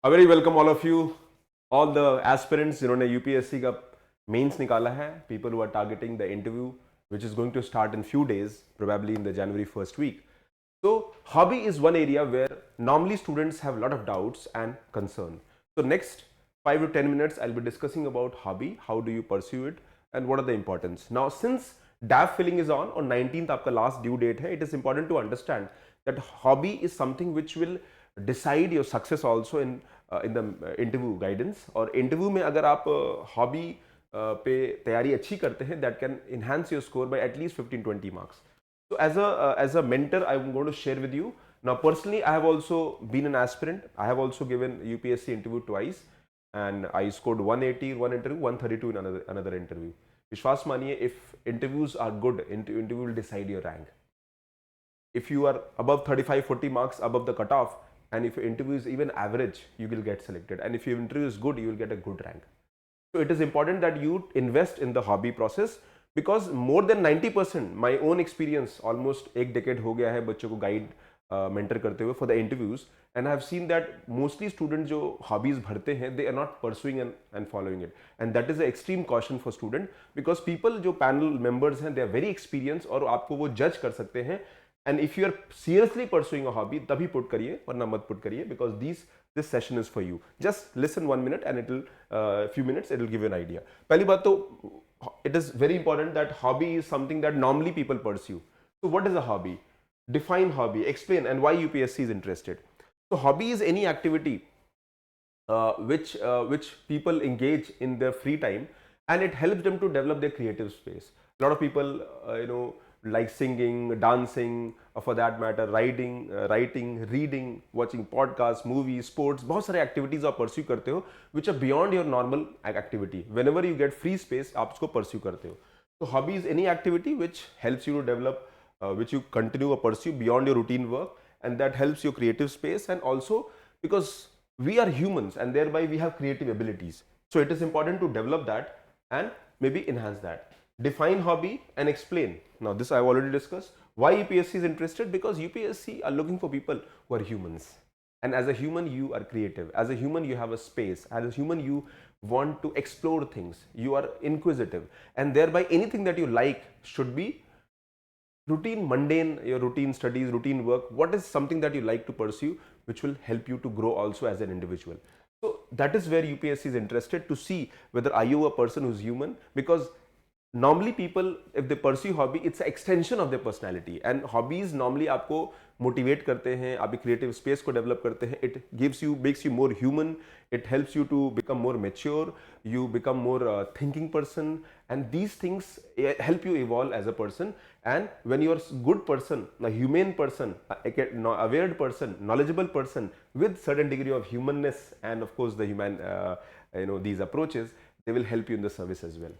A very welcome all of you, all the aspirants जिन्होंने UPSC का mains निकाला है, people who are targeting the interview which is going to start in few days, probably in the January first week. So hobby is one area where normally students have a lot of doubts and concern. So next 5 to 10 minutes I'll be discussing about hobby, how do you pursue it and what are the importance. Now since DAF filling is on 19th आपका last due date है, it is important to understand that hobby is something which will decide your success also in the interview guidance. और interview में अगर आप hobby पे तैयारी अच्छी करते हैं, that can enhance your score by at least 15-20 marks. So as a mentor, I'm going to share with you. Now personally, I have also been an aspirant. I have also given UPSC interview twice, and I scored 180 in one interview, 132 in another interview. विश्वास मानिए, if interviews are good, interview will decide your rank. If you are above 35-40 marks above the cutoff, and if your interview is even average, you will get selected, and if your interview is good, you will get a good rank. So it is important that you invest in the hobby process, because more than 90%, my own experience, almost एक decade हो गया है बच्चों को guide mentor करते हुए for the interviews, and I have seen that mostly students जो hobbies भरते हैं, they are not pursuing and following it, and that is an extreme caution for student, because people जो panel members हैं, they are very experienced और आपको वो judge कर सकते हैं. And if you are seriously pursuing a hobby, तभी put करिए वरना मत put करिए, because this session is for you. Just listen 1 minute and it will few minutes it will give you an idea. पहली बात तो it is very important that hobby is something that normally people pursue. So what is a hobby? Define hobby, explain, and why UPSC is interested. So hobby is any activity which people engage in their free time, and it helps them to develop their creative space. A lot of people like singing, dancing, or for that matter writing, reading, watching podcasts, movies, sports, बहुत सारे activities आप pursue करते हो which are beyond your normal activity. Whenever you get free space आप उसको pursue करते हो. So hobby is any activity which helps you to develop, which you continue or pursue beyond your routine work, and that helps your creative space, and also because we are humans and thereby we have creative abilities. So it is important to develop that and maybe enhance that. Define hobby and explain. Now this I have already discussed. Why UPSC is interested? Because UPSC are looking for people who are humans, and as a human you are creative, as a human you have a space, as a human you want to explore things, you are inquisitive, and thereby anything that you like should be routine, mundane, your routine studies, routine work. What is something that you like to pursue which will help you to grow also as an individual? So that is where UPSC is interested, to see whether are you a person who's human, because normally people, if they pursue hobby, it's an extension of their personality, and hobbies normally आपको motivate करते हैं, आपकी creative space को develop करते हैं. It gives you, makes you more human, it helps you to become more mature, you become more thinking person, and these things help you evolve as a person. And when you are a good person, a humane person, aware person, knowledgeable person with certain degree of humanness, and of course the human these approaches, they will help you in the service as well.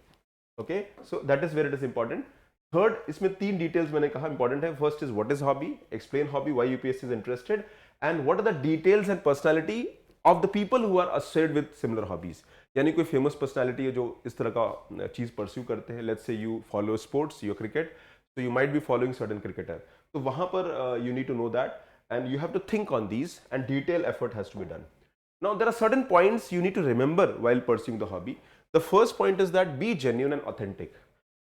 Okay, so that is where it is important. Third, इसमें 3 details मैंने कहा important है. First is what is hobby, explain hobby, why UPSC is interested, and what are the details and personality of the people who are associated with similar hobbies. यानी कोई famous personality है जो इस तरह का चीज़ pursue करते हैं. Let's say you follow sports, you cricket, so you might be following certain cricketer. तो वहाँ पर you need to know that, and you have to think on these, and detailed effort has to be done. Now there are certain points you need to remember while pursuing the hobby. The first point is that be genuine and authentic.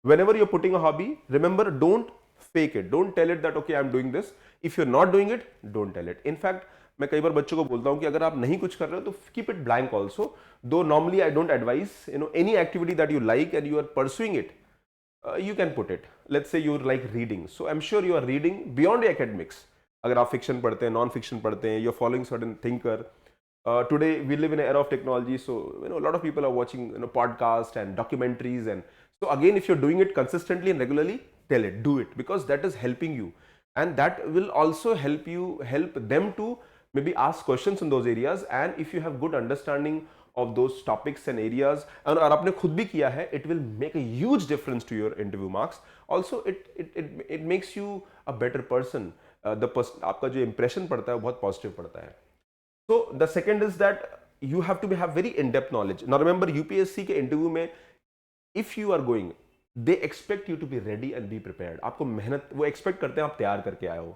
Whenever you're putting a hobby, remember, don't fake it. Don't tell it that okay I'm doing this. If you're not doing it, don't tell it. In fact, मैं कई बार बच्चों को बोलता हूँ कि अगर आप नहीं कुछ कर रहे हो तो keep it blank also. Though normally I don't advise, any activity that you like and you are pursuing it, you can put it. Let's say you like reading, so I'm sure you are reading beyond your academics. अगर आप fiction पढ़ते हैं, non-fiction पढ़ते हैं, you're following certain thinker. Today we live in an era of technology, so a lot of people are watching podcasts and documentaries, and so again, if you're doing it consistently and regularly, tell it, do it, because that is helping you, and that will also help them to maybe ask questions in those areas. And if you have good understanding of those topics and areas, and आपने खुद भी किया है, it will make a huge difference to your interview marks. Also it makes you a better person. आपका जो impression पड़ता है वो बहुत positive पड़ता है. So the second is that you have to have very in-depth knowledge. Now remember, UPSC के interview में, if you are going, they expect you to be ready and be prepared. आपको मेहनत वो expect करते हैं आप तैयार करके आए हो.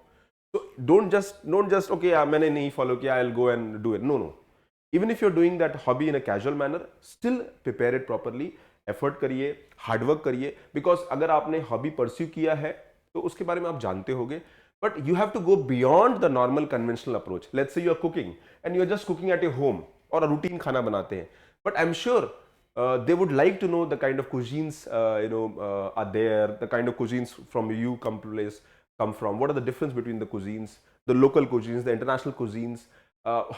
So don't just okay मैंने नहीं follow किया, I'll go and do it. No. Even if you're doing that hobby in a casual manner, still prepare it properly, effort करिए, हार्डवर्क करिए, बिकॉज अगर आपने हॉबी परस्यू किया है तो उसके बारे में आप जानते होंगे, but you have to go beyond the normal conventional approach. Let's say you are cooking and you are just cooking at a home और रूटीन खाना बनाते हैं, but I am sure they would like to know the kind of cuisines are there, the kind of cuisines from you come from, what are the difference between the cuisines, the local cuisines, the international cuisines,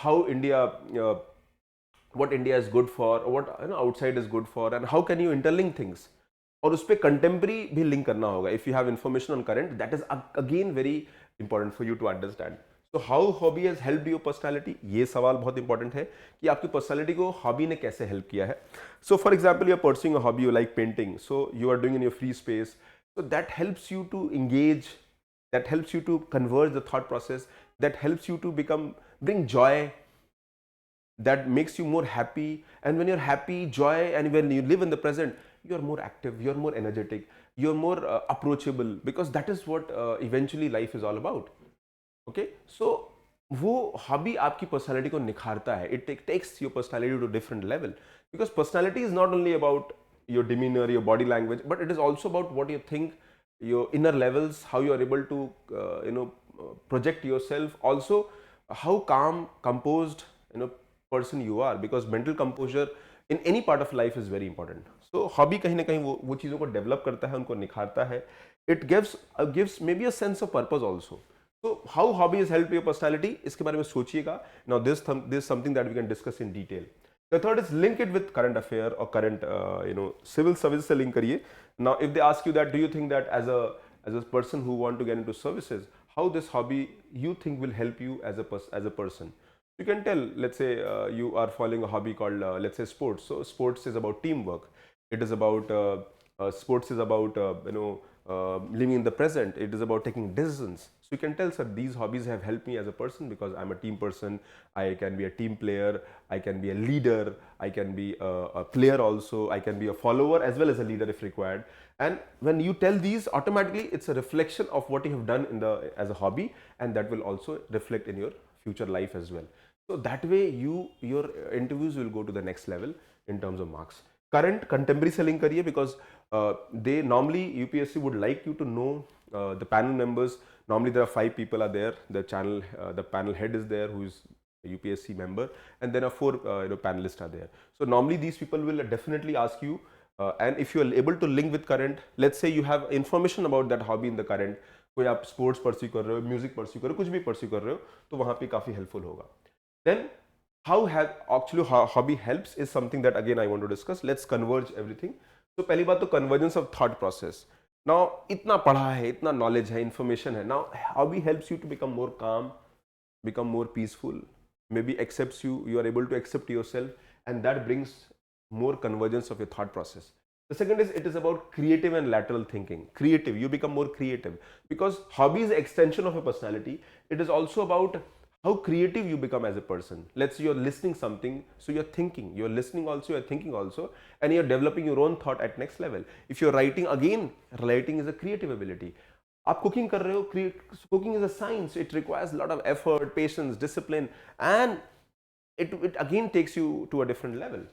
how India what India is good for, what outside is good for, and how can you interlink things. और उस पर contemporary भी link करना होगा. If you have information on current, that is again very important for you to understand. तो how hobby has helped your personality, ये सवाल बहुत इंपॉर्टेंट है कि आपकी पर्सनालिटी को हॉबी ने कैसे हेल्प किया है. So for example, you are pursuing a hobby, you like painting, so you are doing in your free space, so that helps you to engage, that helps you to converge the thought process, that helps you to bring joy, that makes you more happy. And when you're happy, joy, and when you live in the present, you're more active, you're more energetic, you're more approachable, because that is what eventually life is all about. Okay, so वो hobby आपकी personality को निखारता है. It takes your personality to a different level, because personality is not only about your demeanor, your body language, but it is also about what you think, your inner levels, how you are able to project yourself, also how calm, composed person you are, because mental composure in any part of life is very important. So hobby कहीं ना कहीं वो चीज़ों को develop करता है, उनको निखारता है. It gives maybe a sense of purpose also. So how hobby has helped your personality, इसके बारे में सोचिएगा. Now this is something that we can discuss in detail. The third is link it with current affair or current civil service से link करिए. Now if they ask you that, do you think that as a person who want to get into services, how this hobby you think will help you as a person? You can tell, let's say you are following a hobby called let's say sports. So sports is about teamwork. It is about sports is about living in the present. It is about taking decisions. So you can tell, sir, these hobbies have helped me as a person because I'm a team person. I can be a team player. I can be a leader. I can be a player also. I can be a follower as well as a leader if required. And when you tell these, automatically it's a reflection of what you have done as a hobby, and that will also reflect in your future life as well. So that way your interviews will go to the next level in terms of marks. Current contemporary selling kariye, because they normally UPSC would like you to know the panel members. Normally there are 5 people are there. The panel head is there, who is a UPSC member, and there are 4 panelists are there. So normally these people will definitely ask you, and if you are able to link with current, let's say you have information about that hobby in the current, कोई आप sports pursue कर रहे हो, music pursue कर रहे हो, कुछ भी परस्यू कर रहे हो, तो वहाँ पे काफ़ी हेल्पफुल होगा. Then how actually hobby helps is something that again I want to discuss. Let's converge everything. So पहली बात तो convergence of thought process. Now इतना पढ़ा है, इतना knowledge है, information है. Now hobby helps you to become more calm, become more peaceful, maybe you are able to accept yourself, and that brings more convergence of your thought process. The second is, it is about creative and lateral thinking. Creative, you become more creative, because hobby is an extension of a personality. It is also about how creative you become as a person. Let's say you're listening something, so you're thinking, you're listening also, you're thinking also, and you're developing your own thought at next level. If you're writing, again, writing is a creative ability. आप cooking कर रहे हो, cooking is a science. It requires a lot of effort, patience, discipline, and it again takes you to a different level.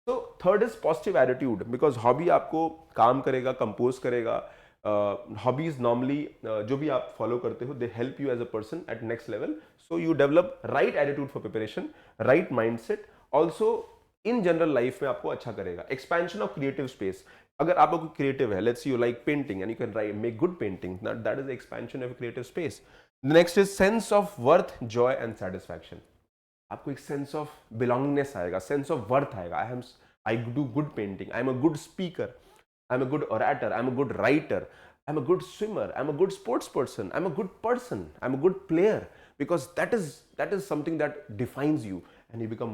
So third is positive attitude, because hobby आपको काम करेगा, compose करेगा. Hobbies normally जो भी आप follow करते हो, they help you as a person at next level. So you develop right attitude for preparation, right mindset. Also in general life में आपको अच्छा करेगा. Expansion of creative space. अगर आप लोग creative है, let's say you like painting and you can make good painting, that is the expansion of a creative space. The next is sense of worth, joy and satisfaction. आपको एक sense of belongingness आएगा, sense of worth आएगा. I do good painting, I am a good speaker, I am a good orator, I am a good writer, I am a good swimmer, I am a good sports person, I am a good person, I am a good player, because that is something that defines you and you become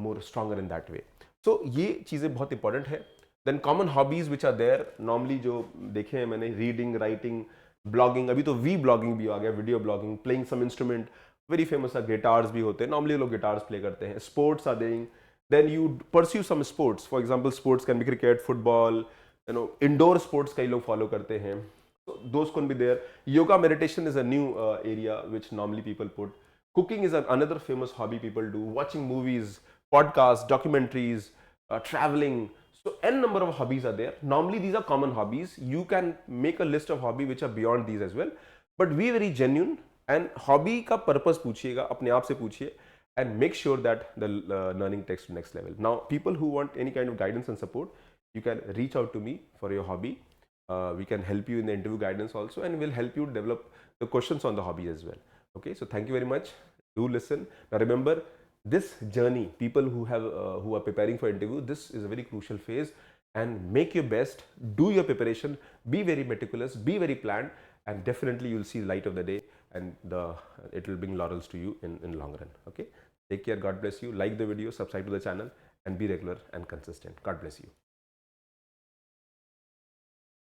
more stronger in that way. So ये चीज़ें बहुत important है. Then common hobbies which are there, normally जो देखे हैं मैंने, reading, writing, blogging, अभी तो वी ब्लॉगिंग भी आ गया, video blogging, playing some instrument, very famous है, गिटार्स भी होते हैं, नॉर्मली लोग गिटार्स प्ले करते हैं. स्पोर्ट्स आर देइंग, then you pursue some sports, for example sports can be cricket, football, indoor sports कई लोग फॉलो करते हैं, those can be there. Yoga, meditation is a new area which normally people put. Cooking is another famous hobby people do. Watching movies, podcasts, documentaries, traveling. So n number of hobbies are there. Normally these are common hobbies. You can make a list of hobby which are beyond these as well. But be very genuine and hobby का purpose पूछिएगा, अपने आप से पूछिए, and make sure that the learning takes to next level. Now, people who want any kind of guidance and support, you can reach out to me for your hobby. We can help you in the interview guidance also, and we'll help you develop the questions on the hobby as well. Okay, so thank you very much. Do listen. Now remember, this journey, people who are preparing for interview, this is a very crucial phase, and make your best, do your preparation, be very meticulous, be very planned, and definitely you'll see the light of the day, and it will bring laurels to you in long run. Okay, take care. God bless you. Like the video, subscribe to the channel, and be regular and consistent. God bless you.